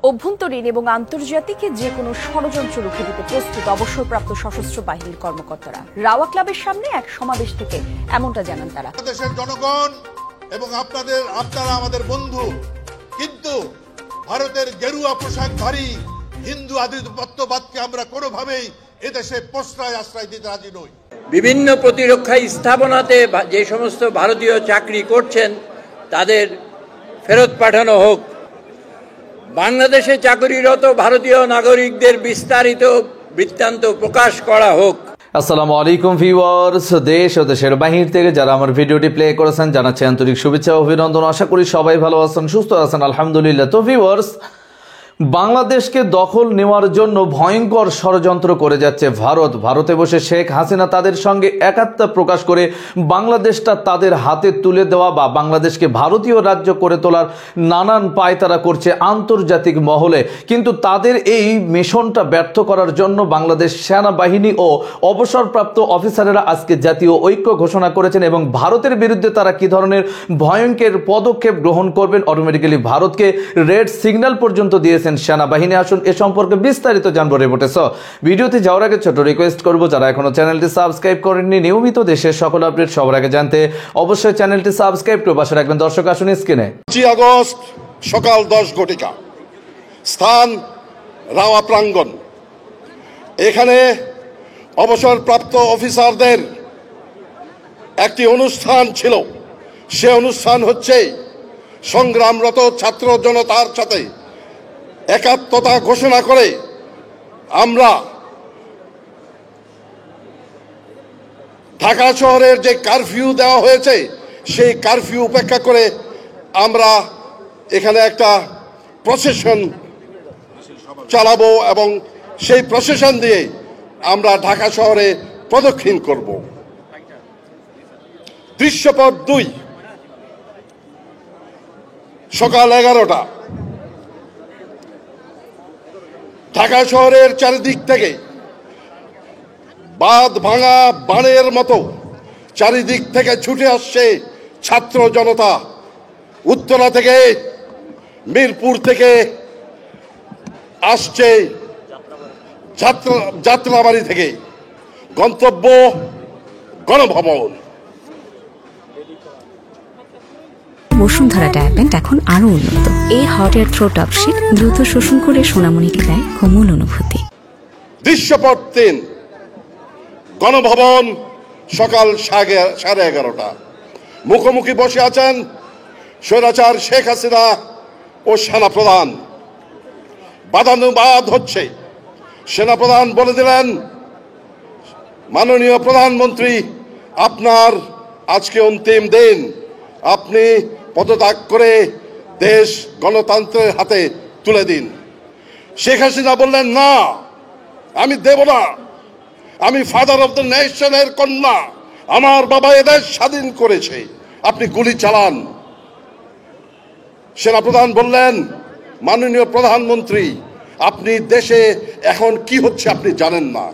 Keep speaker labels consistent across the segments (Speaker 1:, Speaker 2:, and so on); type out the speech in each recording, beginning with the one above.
Speaker 1: অভ্যন্তরীণ এবং আন্তর্জাতিক যে কোনো ষড়যন্ত্র রুখে দিতে প্রস্তুত অবসরপ্রাপ্ত সশস্ত্র বাহিনীর কর্মকর্তারা রাওয়া ক্লাবের সামনে এক সমাবেশ থেকে এমনটা জানান তারা।
Speaker 2: দেশের জনগণ এবং আপনারা আমাদের বন্ধু, কিন্তু ভারতের গেরুয়া পোশাকধারী হিন্দু আধিপত্যবাদকে আমরা কোনোভাবেই এদেশে আশ্রয় দিতে রাজি নই।
Speaker 3: বিভিন্ন প্রতিরক্ষা স্থাপনাতে যে সমস্ত ভারতীয় চাকরি করছেন তাদের ফেরত পাঠানো হোক। বাংলাদেশে চাকরিরত ভারতীয় নাগরিকদের বিস্তারিত বৃত্তান্ত প্রকাশ করা হোক।
Speaker 4: আসসালামু আলাইকুম ভিউয়ার্স, দেশ ও দেশের বাহির থেকে যারা আমার ভিডিওটি প্লে করেছেন জানাচ্ছি আন্তরিক শুভেচ্ছা ও অভিনন্দন। আশা করি সবাই ভালো আছেন, সুস্থ আছেন, আলহামদুলিল্লাহ। তো ভিউয়ার্স, বাংলাদেশকে দখল নেওয়ার জন্য ভয়ঙ্কর ষড়যন্ত্র করে যাচ্ছে ভারতে বসে শেখ হাসিনা তাদের সঙ্গে একাত্মতা প্রকাশ করে বাংলাদেশটা তাদের হাতে তুলে দেওয়া বা বাংলাদেশকে ভারতীয় রাজ্য করে তোলার নানান পায়তারা করছে আন্তর্জাতিক মহলে। কিন্তু তাদের এই মিশনটা ব্যর্থ করার জন্য বাংলাদেশ সেনাবাহিনী ও অবসরপ্রাপ্ত অফিসারেরা আজকে জাতীয় ঐক্য ঘোষণা করেছেন এবং ভারতের বিরুদ্ধে তারা কি ধরনের ভয়ঙ্কর পদক্ষেপ গ্রহণ করবেন, অটোমেটিক্যালি ভারতকে রেড সিগন্যাল পর্যন্ত দিয়েছে সেনাবাহিনী। আসুন এ সম্পর্কে বিস্তারিত জানবো রিপোর্টে। ভিডিওতে যাওয়ার আগে ছোট রিকোয়েস্ট করব, যারা এখনো চ্যানেলটি সাবস্ক্রাইব করেননি, নিয়মিত দেশের সকল আপডেট সবার আগে জানতে অবশ্যই চ্যানেলটি সাবস্ক্রাইব করে পাশে রাখবেন। দর্শক আসুন স্ক্রিনে।
Speaker 2: 25 আগস্ট সকাল 10 ঘটিকা, স্থান রাওয়া প্রাঙ্গণ। এখানে অবসরপ্রাপ্ত অফিসারদের একটি অনুষ্ঠান ছিল। সে অনুষ্ঠান হচ্ছে সংগ্রামরত ছাত্র জনতার সাথে একাত্মতা ঘোষণা করে আমরা ঢাকা শহরের যে কারফিউ দেওয়া হয়েছে সেই কারফিউ উপেক্ষা করে আমরা এখানে একটা প্রসেশন চালাবো এবং সেই প্রসেশন দিয়ে আমরা ঢাকা শহরে প্রদক্ষিণ করব। দৃশ্যপট 2, সকাল 11টা। ঢাকা শহরের চারিদিক থেকে বাঁধ ভাঙা বানের মতো চারিদিক থেকে ছুটে আসছে ছাত্র জনতা। উত্তরা থেকে, মিরপুর থেকে আসছে যাত্রাবাড়ি থেকে, গন্তব্য গণভবন।
Speaker 5: বসুন্ধরা ডায়াপেন্ট এখন আরো উন্নত। এই hot air through top sheet দ্রুত শোষণ করে সোনামণিকে দেয় কোমল অনুভূতি।
Speaker 2: দৃশ্যপট 3, গণভবন, সকাল 11:30। মুখোমুখি বসে আছেন স্বৈরাচার শেখ হাসিনা ও সেনাপ্রধান। বাদানুবাদ হচ্ছে। সেনাপ্রধান বলে দিলেন, মাননীয় প্রধানমন্ত্রী, আপনার আজকে অন্তিম দিন, আপনি পদত্যাগ করে দেশ গণতন্ত্রের হাতে তুলে দিন। শেখ হাসিনা বললেন, না, আমি দেব না। আমি ফাদার অফ দ্য নেশনের কন্যা, আমার বাবা এদেশ স্বাধীন করেছে, আপনি গুলি চালান। সেনাপ্রধান বললেন, মাননীয় প্রধানমন্ত্রী, আপনি দেশে এখন কি হচ্ছে আপনি জানেন না,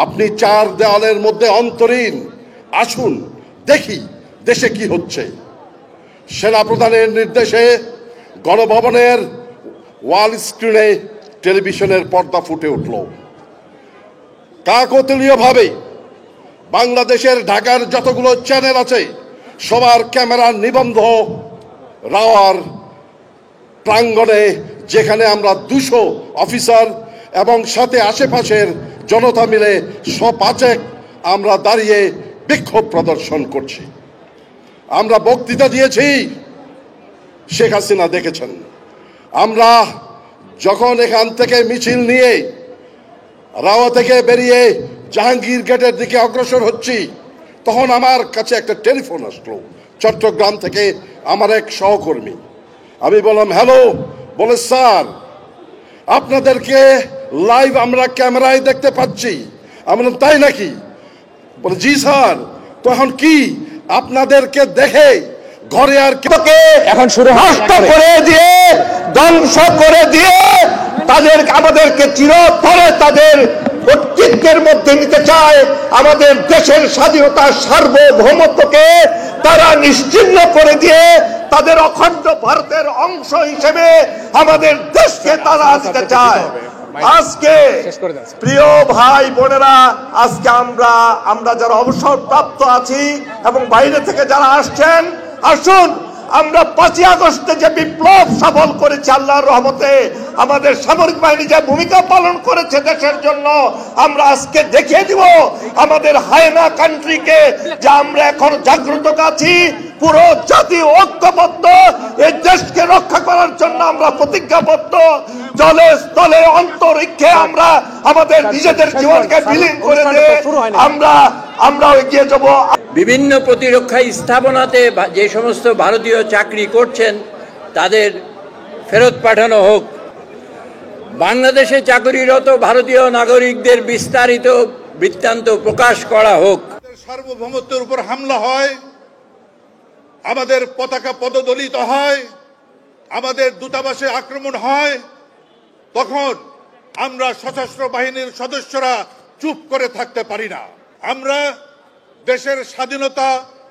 Speaker 2: আপনি 4 দেওয়ালের মধ্যে অন্তরীণ, আসুন দেখি দেশে কি হচ্ছে। সেনাপ্রধানের নির্দেশে গণভবনের ওয়াল স্ক্রিনে টেলিভিশনের পর্দা ফুটে উঠল। কাকতালীয়ভাবে বাংলাদেশের ঢাকার যতগুলো চ্যানেল আছে সবার ক্যামেরা নিবন্ধ রাওয়ার প্রাঙ্গণে, যেখানে আমরা 200 অফিসার এবং সাথে আশেপাশের জনতা মিলে 105 আমরা দাঁড়িয়ে বিক্ষোভ প্রদর্শন করছি। আমরা বক্তৃতা দিয়েছি, শেখ হাসিনা দেখেছেন। আমরা যখন এখান থেকে মিছিল নিয়ে রাওয়া থেকে বেরিয়ে জাহাঙ্গীর গেটের দিকে অগ্রসর হচ্ছি, তখন আমার কাছে একটা টেলিফোন আসলো চট্টগ্রাম থেকে, আমার এক সহকর্মী। আমি বললাম, হ্যালো। বলে, স্যার, আপনাদেরকে লাইভ আমরা ক্যামেরায় দেখতে পাচ্ছি। আমি বললাম, তাই নাকি? বলে, জি স্যার। তো এখন কি আপনাদেরকে দেখে ঘরে আর
Speaker 6: এখন শুরু নষ্ট করে দিয়ে, ধ্বংস করে দিয়ে আমাদেরকে চিরতরে তাদের কর্তৃত্বের মধ্যে নিতে চায়। আমাদের দেশের স্বাধীনতা সার্বভৌমত্বকে তারা নিশ্চিহ্ন করে দিয়ে তাদের অখণ্ড ভারতের অংশ হিসেবে আমাদের দেশকে তারা আনতে চায়। আজকে প্রিয় ভাই বোনেরা, আজকে আমরা যারা অবসরপ্রাপ্ত আছি এবং বাইরে থেকে যারা আসছেন, আসুন আমরা 5ই আগস্টে যে বিপ্লব সফল করেছি আল্লাহর রহমতে, আমাদের সামরিক বাহিনী যে ভূমিকা পালন করেছে দেশের জন্য, আমরা আজকে দেখিয়ে দিব আমাদের হায়না কান্ট্রিকে যে আমরা এখন জাগ্রত আছি, পুরো জাতি ঐক্যবদ্ধ, এই দেশকে রক্ষা করার জন্য আমরা প্রতিজ্ঞাবদ্ধ। জলে স্থলে অন্তরিক্ষে আমরা আমাদের নিজেদের জীবনকে বিলীন করে দিয়ে আমরা এগিয়ে যাব।
Speaker 3: বিভিন্ন প্রতিরক্ষা স্থাপনাতে যে সমস্ত ভারতীয় চাকরি করছেন তাদের ফেরত পাঠানো হোক। বাংলাদেশে চাকরিরত ভারতীয় নাগরিকদের বিস্তারিত বৃত্তান্ত প্রকাশ করা হোক।
Speaker 7: সার্বভৌমত্বের উপর হামলা হয়, আমাদের পতাকা পদদলিত হয়, আমাদের দূতাবাসে আক্রমণ হয়, তখন আমরা সশস্ত্র বাহিনীর সদস্যরা চুপ করে থাকতে পারি না। আমরা দেশের স্বাধীনতা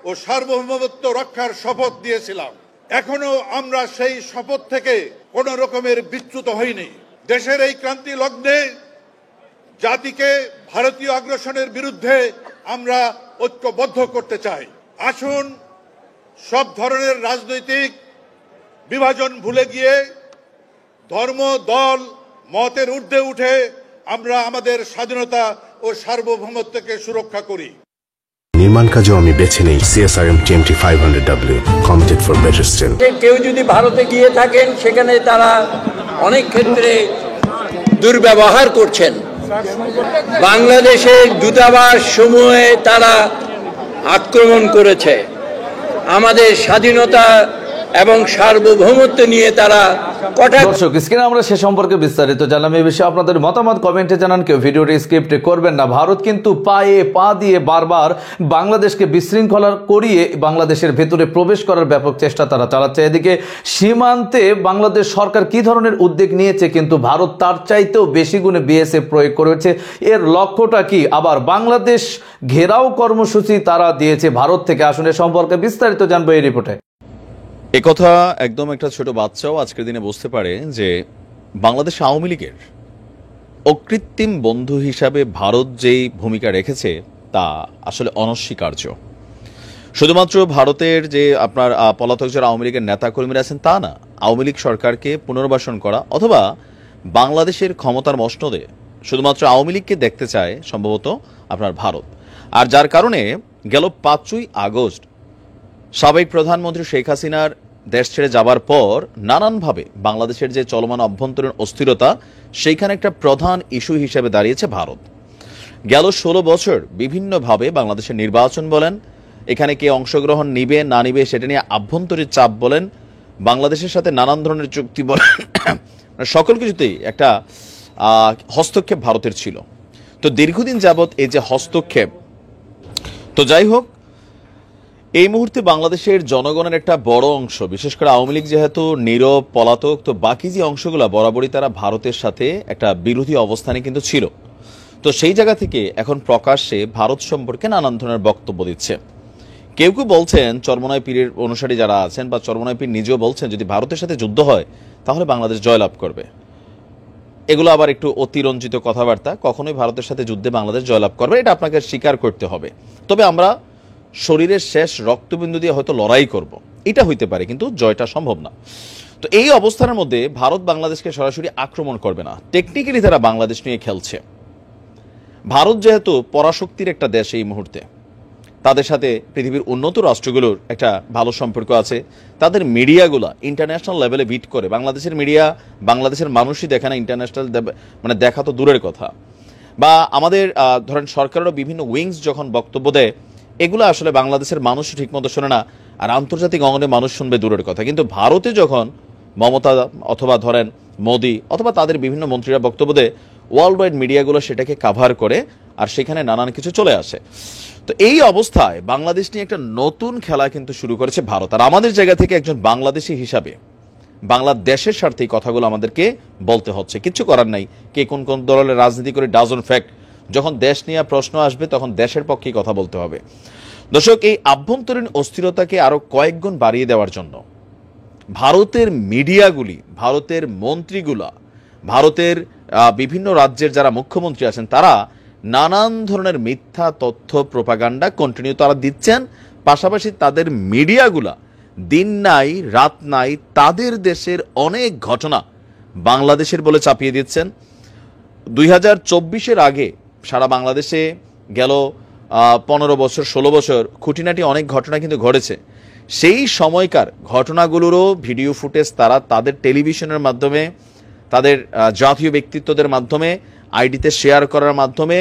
Speaker 7: ও সার্বভৌমত্ব রক্ষার শপথ দিয়েছিলাম। এখনো আমরা সেই শপথ থেকে কোন রকমের বিচ্যুত হইনি। দেশের এই ক্রান্তি লগ্নে জাতিকে ভারতীয় আগ্রাসনের বিরুদ্ধে আমরা ঐক্যবদ্ধ করতে চাই। আসুন সব ধরনের রাজনৈতিক বিভাজন ভুলে গিয়ে ধর্ম, দল, মতের ঊর্ধ্বে উঠে আমরা আমাদের স্বাধীনতা ও সার্বভৌমত্বকে সুরক্ষা করি।
Speaker 8: নির্মাণ কাজেও আমি বেছে নেই CSRM TMT 500W, Committed for Better Still।
Speaker 3: কেউ যদি ভারতে গিয়ে থাকেন, সেখানে তারা অনেক ক্ষেত্রে দুর্ব্যবহার করছেন। বাংলাদেশের দূতাবাস সমূহে তারা আক্রমণ করেছে। আমাদের স্বাধীনতা এবং সার্বভৌমত্ব নিয়ে তারা
Speaker 4: দর্শক, স্ক্রিনে আমরা সে সম্পর্কে বিস্তারিত জানলাম। এই বিষয়ে আপনাদের মতামত কমেন্টে জানান, কেউ ভিডিওটি স্ক্রিপ্ট করবেন না। ভারত কিন্তু পায়ে পা দিয়ে বারবার বাংলাদেশকে বিশৃঙ্খলা করিয়ে বাংলাদেশের ভেতরে প্রবেশ করার ব্যাপক চেষ্টা তারা চালাচ্ছে। এদিকে সীমান্তে বাংলাদেশ সরকার কি ধরনের উদ্যোগ নিয়েছে, কিন্তু ভারত তার চাইতেও বেশি গুণে BSF প্রয়োগ করেছে। এর লক্ষ্যটা কি? আবার বাংলাদেশ ঘেরাও কর্মসূচি তারা দিয়েছে ভারত থেকে। আসলে সম্পর্কে বিস্তারিত জানবো এই রিপোর্টে।
Speaker 9: একথা একদম একটা ছোট বাচ্চাও আজকের দিনে বুঝতে পারে যে বাংলাদেশ আওয়ামী লীগের অকৃত্রিম বন্ধু হিসাবে ভারত যেই ভূমিকা রেখেছে তা আসলে অনস্বীকার্য। শুধুমাত্র ভারতের যে আপনার পলাতক যারা আওয়ামী লীগের নেতাকর্মীরা আছেন তা না, আওয়ামী লীগ সরকারকে পুনর্বাসন করা অথবা বাংলাদেশের ক্ষমতার মসনদে শুধুমাত্র আওয়ামী লীগকে দেখতে চায় সম্ভবত আপনার ভারত। আর যার কারণে গেল 5ই আগস্ট সাবেক প্রধানমন্ত্রী শেখ হাসিনার দেশ ছেড়ে যাবার পর নানানভাবে বাংলাদেশের যে চলমান অভ্যন্তরীণ অস্থিরতা, সেইখানে একটা প্রধান ইস্যু হিসেবে দাঁড়িয়েছে ভারত। গেল 16 বছর বিভিন্নভাবে বাংলাদেশের নির্বাচন বলেন, এখানে কে অংশগ্রহণ নিবে না নিবে সেটা নিয়ে আভ্যন্তরীণ চাপ বলেন, বাংলাদেশের সাথে নানান ধরনের চুক্তি বলেন, সকল কিছুতেই একটা হস্তক্ষেপ ভারতের ছিল। তো দীর্ঘদিন যাবৎ এই যে হস্তক্ষেপ, তো যাই হোক, এই মুহূর্তে বাংলাদেশের জনগণের একটা বড় অংশ, বিশেষ করে আওয়ামী লীগ যেহেতু নীরব পলাতক, তো বাকি যে অংশগুলো বরাবরই তারা ভারতের সাথে একটা বিরোধী অবস্থানে কিন্তু ছিল। তো সেই জায়গা থেকে এখন প্রকাশ্যে ভারত সম্পর্কে নানান ধরনের বক্তব্য দিচ্ছে। কেউ কেউ বলছেন, চরমোনাই পীরের অনুসারী যারা আছেন বা চরমোনাই পীর নিজেও বলছেন, যদি ভারতের সাথে যুদ্ধ হয় তাহলে বাংলাদেশ জয়লাভ করবে। এগুলো আবার একটু অতিরঞ্জিত কথাবার্তা। কখনোই ভারতের সাথে যুদ্ধে বাংলাদেশ জয়লাভ করবে এটা আপনাকে স্বীকার করতে হবে। তবে আমরা শরীরের শেষ রক্তবিন্দু দিয়ে হয়তো লড়াই করব, এটা হইতে পারে, কিন্তু জয়টা সম্ভব না। তো এই অবস্থানের মধ্যে ভারত বাংলাদেশকে সরাসরি আক্রমণ করবে না, টেকনিক্যালি তারা বাংলাদেশ নিয়ে খেলছে। ভারত যেহেতু পরাশক্তির একটা দেশ, এই মুহূর্তে তাদের সাথে পৃথিবীর উন্নত রাষ্ট্রগুলোর একটা ভালো সম্পর্ক আছে। তাদের মিডিয়াগুলো ইন্টারন্যাশনাল লেভেলে বিট করে। বাংলাদেশের মিডিয়া বাংলাদেশের মানুষই দেখে না, ইন্টারন্যাশনাল মানে দেখা তো দূরের কথা। বা আমাদের ধরেন সরকারেরও বিভিন্ন উইংস যখন বক্তব্য দেয়, এগুলো আসলে বাংলাদেশের মানুষ ঠিকমতো শোনে না, আর আন্তর্জাতিক অঙ্গনে মানুষ শুনবে দূরের কথা। কিন্তু ভারতে যখন মমতা অথবা ধরেন মোদি অথবা তাদের বিভিন্ন মন্ত্রীরা বক্তব্য দেয়, ওয়ার্ল্ড ওয়াইড মিডিয়াগুলো সেটাকে কাভার করে, আর সেখানে নানান কিছু চলে আসে। তো এই অবস্থায় বাংলাদেশ নিয়ে একটা নতুন খেলা কিন্তু শুরু করেছে ভারত। আর আমাদের জায়গা থেকে একজন বাংলাদেশি হিসাবে বাংলাদেশের স্বার্থে এই কথাগুলো আমাদেরকে বলতে হচ্ছে। কিচ্ছু করার নাই, কে কোন কোন দলের রাজনীতি করে ডাজন্ট ফ্যাক্ট। যখন দেশ নিয়ে প্রশ্ন আসবে তখন দেশের পক্ষেই কথা বলতে হবে। দর্শক, এই আভ্যন্তরীণ অস্থিরতাকে আরো কয়েক গুণ বাড়িয়ে দেওয়ার জন্য ভারতের মিডিয়াগুলি, ভারতের মন্ত্রীগুলা, ভারতের বিভিন্ন রাজ্যের যারা মুখ্যমন্ত্রী আছেন তারা নানান ধরনের মিথ্যা তথ্য প্রোপাগান্ডা কন্টিনিউ তারা দিচ্ছেন। পাশাপাশি তাদের মিডিয়াগুলা দিন নাই রাত নাই তাদের দেশের অনেক ঘটনা বাংলাদেশের বলে চাপিয়ে দিচ্ছেন। 2024-এর আগে সারা বাংলাদেশে গেল 15 বছর 16 বছর খুঁটিনাটি অনেক ঘটনা কিন্তু ঘটেছে। সেই সময়কার ঘটনাগুলোরও ভিডিও ফুটেজ তারা তাদের টেলিভিশনের মাধ্যমে, তাদের জাতীয় ব্যক্তিত্বদের মাধ্যমে, আইডিতে শেয়ার করার মাধ্যমে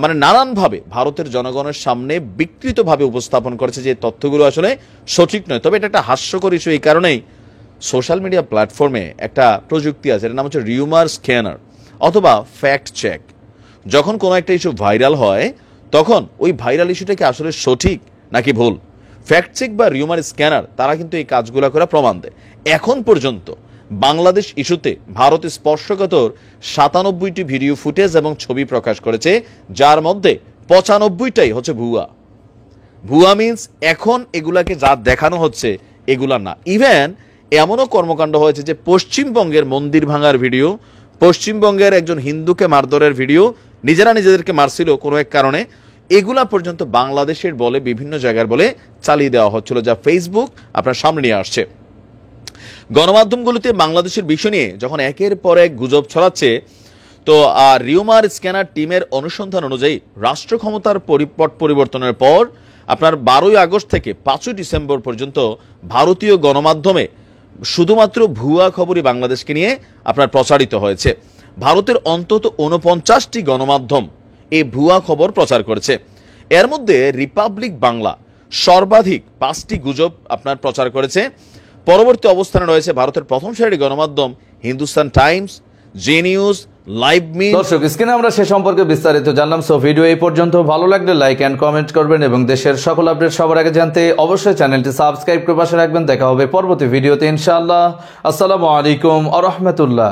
Speaker 9: মানে নানানভাবে ভারতের জনগণের সামনে বিকৃতভাবে উপস্থাপন করেছে যে তথ্যগুলো আসলে সঠিক নয়। তবে এটা একটা হাস্যকর ইস্যু এই কারণেই সোশ্যাল মিডিয়া প্ল্যাটফর্মে একটা প্রযুক্তি আছে, এর নাম হচ্ছে রিউমার স্ক্যানার অথবা ফ্যাক্ট চেক। যখন কোনো একটা ইস্যু ভাইরাল হয় তখন ওই ভাইরাল ইস্যুটাকে আসলে সঠিক নাকি ভুল, ফ্যাক্ট চেক বা রিউমার স্ক্যানার তারা কিন্তু এই কাজগুলো করে প্রমাণ দেয়। এখন পর্যন্ত বাংলাদেশ ইস্যুতে ভারত স্পর্শকাতর 97টি ভিডিও ফুটেজ এবং ছবি প্রকাশ করেছে, যার মধ্যে 95টাই হচ্ছে ভুয়া। ভুয়া মিন্স এখন এগুলাকে যা দেখানো হচ্ছে এগুলা না। ইভেন এমনও কর্মকাণ্ড হয়েছে যে পশ্চিমবঙ্গের মন্দির ভাঙার ভিডিও, পশ্চিমবঙ্গের একজন হিন্দুকে মারধরের ভিডিও, নিজেরা নিজেদেরকে মারছিল কোনো এক কারণে, এগুলা পর্যন্ত বাংলাদেশের বলে বিভিন্ন জায়গার বলে চালিয়ে দেওয়া হচ্ছিল, যা ফেসবুক আপনার সামনে নিয়ে আসছে। গণমাধ্যমগুলোতে বাংলাদেশের বিষয় নিয়ে যখন একের পর এক গুজব ছড়াচ্ছে, তো রিউমার স্ক্যানার টিমের অনুসন্ধান অনুযায়ী রাষ্ট্র ক্ষমতার পট পরিবর্তনের পর আপনার 12ই আগস্ট থেকে 5ই ডিসেম্বর পর্যন্ত ভারতীয় গণমাধ্যমে শুধুমাত্র ভুয়া খবরই বাংলাদেশকে নিয়ে আপনার প্রচারিত হয়েছে। ভারতের অন্তত 49টি গণমাধ্যম এই ভুয়া খবর প্রচার করেছে। এর মধ্যে রিপাবলিক বাংলা সর্বাধিক 5টি গুজব আপনার প্রচার করেছে। পরবর্তী অবস্থানে রয়েছে ভারতের প্রথম সারির গণমাধ্যম হিন্দুস্তান টাইমস, জি নিউজ, লাইভ মি।
Speaker 4: দর্শক, স্ক্রিনে আমরা সে সম্পর্কে বিস্তারিত জানলাম। সো ভিডিও এই পর্যন্ত। ভালো লাগলে লাইক এন্ড কমেন্ট করবেন এবং দেশের সকল আপডেট সবার আগে জানতে অবশ্যই চ্যানেলটি সাবস্ক্রাইব করে পাশে রাখবেন। দেখা হবে পরবর্তী ভিডিওতে ইনশাআল্লাহ। আসসালামু আলাইকুম ওয়া রাহমাতুল্লাহ।